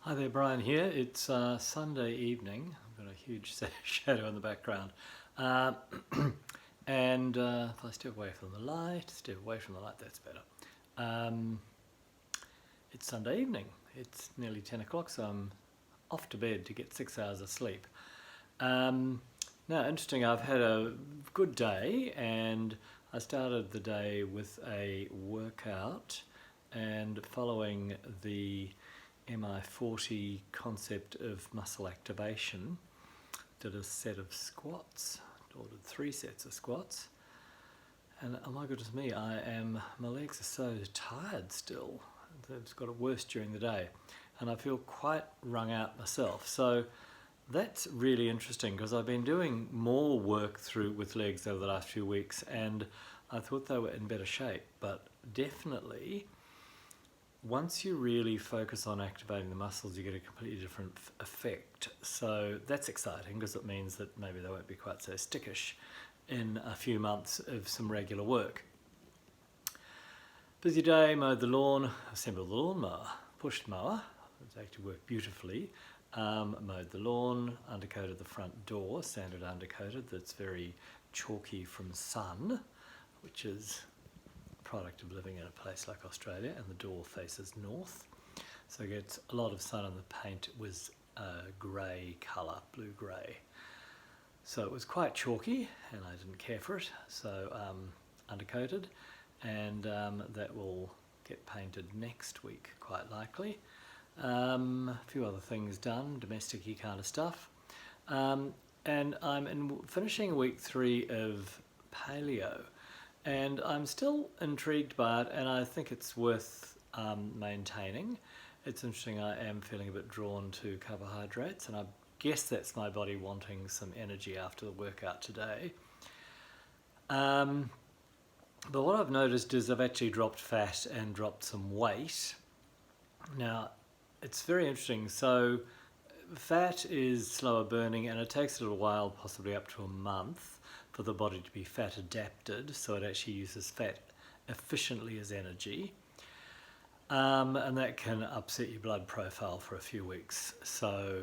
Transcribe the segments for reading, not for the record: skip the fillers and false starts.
Hi there, Brian here. It's Sunday evening. I've got a huge shadow in the background. Uh, and if I step away from the light, that's better. Um, it's Sunday evening. It's nearly 10 o'clock, so I'm off to bed to get 6 hours of sleep. Now, interesting, I've had a good day, and I started the day with a workout and following the MI40 concept of muscle activation, did a set of squats, or did 3 sets of squats, and oh my goodness me, my legs are so tired still. It's got it worse during the day, and I feel quite wrung out myself. So that's really interesting because I've been doing more work with legs over the last few weeks, and I thought they were in better shape, but definitely once you really focus on activating the muscles, you get a completely different effect. So that's exciting because it means that maybe they won't be quite so stickish in a few months of some regular work. Busy day, mowed the lawn, assembled the lawnmower, pushed mower, it's actually worked beautifully. Mowed the lawn, undercoated the front door, sanded undercoated, that's very chalky from sun, which is product of living in a place like Australia, and the door faces north, so it gets a lot of sun, and the paint was grey colour, blue grey, so it was quite chalky and I didn't care for it, so undercoated, and that will get painted next week quite likely. A few other things done, domestic-y kind of stuff, and I'm finishing week 3 of Paleo. And I'm still intrigued by it, and I think it's worth maintaining. It's interesting, I am feeling a bit drawn to carbohydrates, and I guess that's my body wanting some energy after the workout today. But what I've noticed is I've actually dropped fat and dropped some weight. Now, it's very interesting. So fat is slower burning, and it takes a little while, possibly up to a month, for the body to be fat adapted, so it actually uses fat efficiently as energy, and that can upset your blood profile for a few weeks. So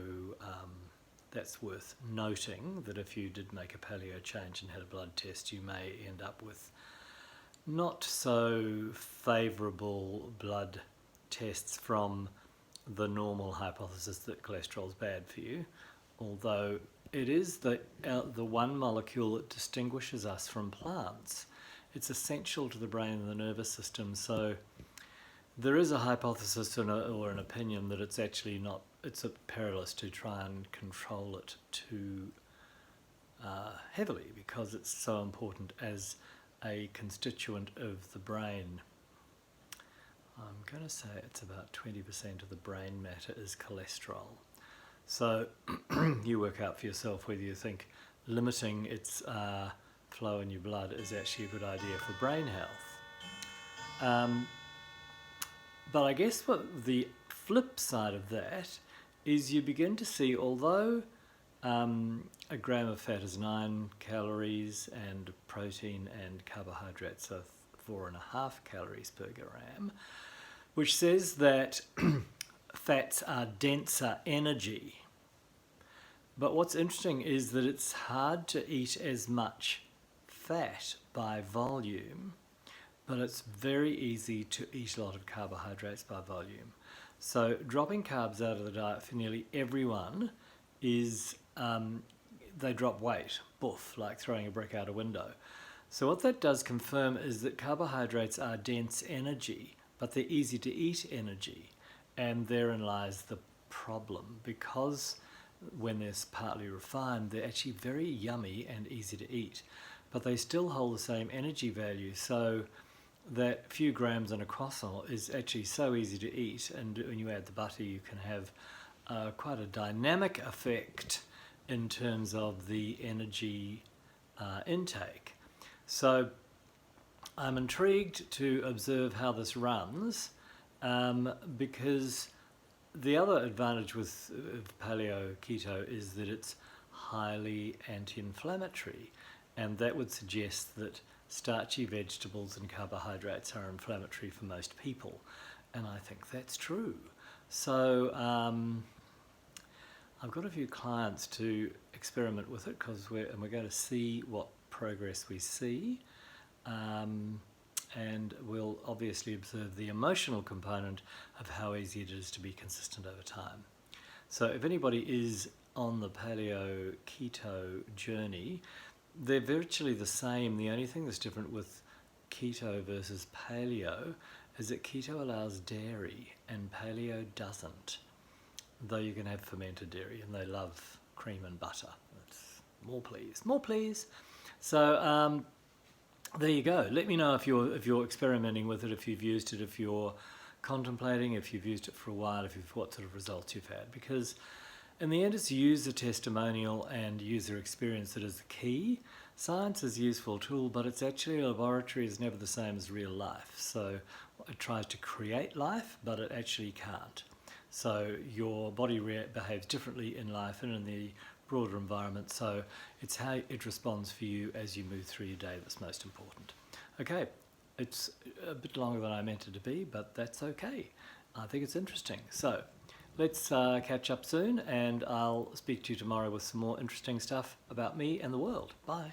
that's worth noting, that if you did make a paleo change and had a blood test, you may end up with not so favourable blood tests from the normal hypothesis that cholesterol is bad for you, although it is the one molecule that distinguishes us from plants. It's essential to the brain and the nervous system, so there is a hypothesis or an opinion that it's actually not, it's perilous to try and control it too heavily, because it's so important as a constituent of the brain. I'm going to say it's about 20% of the brain matter is cholesterol. So you work out for yourself whether you think limiting its flow in your blood is actually a good idea for brain health. But I guess what the flip side of that is, you begin to see, although a gram of fat is 9 calories and protein and carbohydrates are 4.5 calories per gram, which says that fats are denser energy. But what's interesting is that it's hard to eat as much fat by volume, but it's very easy to eat a lot of carbohydrates by volume. So dropping carbs out of the diet for nearly everyone is, they drop weight, boof, like throwing a brick out a window. So what that does confirm is that carbohydrates are dense energy, but they're easy to eat energy. And therein lies the problem, because when they're partly refined, they're actually very yummy and easy to eat, but they still hold the same energy value. So that few grams in a croissant is actually so easy to eat, and when you add the butter, you can have quite a dynamic effect in terms of the energy intake. So I'm intrigued to observe how this runs, because the other advantage with paleo keto is that it's highly anti-inflammatory, and that would suggest that starchy vegetables and carbohydrates are inflammatory for most people, and I think that's true. So I've got a few clients to experiment with it because we're going to see what progress we see. And we'll obviously observe the emotional component of how easy it is to be consistent over time. So if anybody is on the paleo keto journey, they're virtually the same. The only thing that's different with keto versus paleo is that keto allows dairy and paleo doesn't, though you can have fermented dairy, and they love cream and butter. That's more please, more please. So there you go. Let me know if you're experimenting with it, if you've used it, if you're contemplating, if you've used it for a while, what sort of results you've had. Because in the end, it's user testimonial and user experience that is the key. Science is a useful tool, but it's actually a laboratory is never the same as real life. So it tries to create life, but it actually can't. So your body behaves differently in life and in the broader environment. So it's how it responds for you as you move through your day that's most important. Okay, it's a bit longer than I meant it to be, but that's okay. I think it's interesting. So let's catch up soon, and I'll speak to you tomorrow with some more interesting stuff about me and the world. Bye.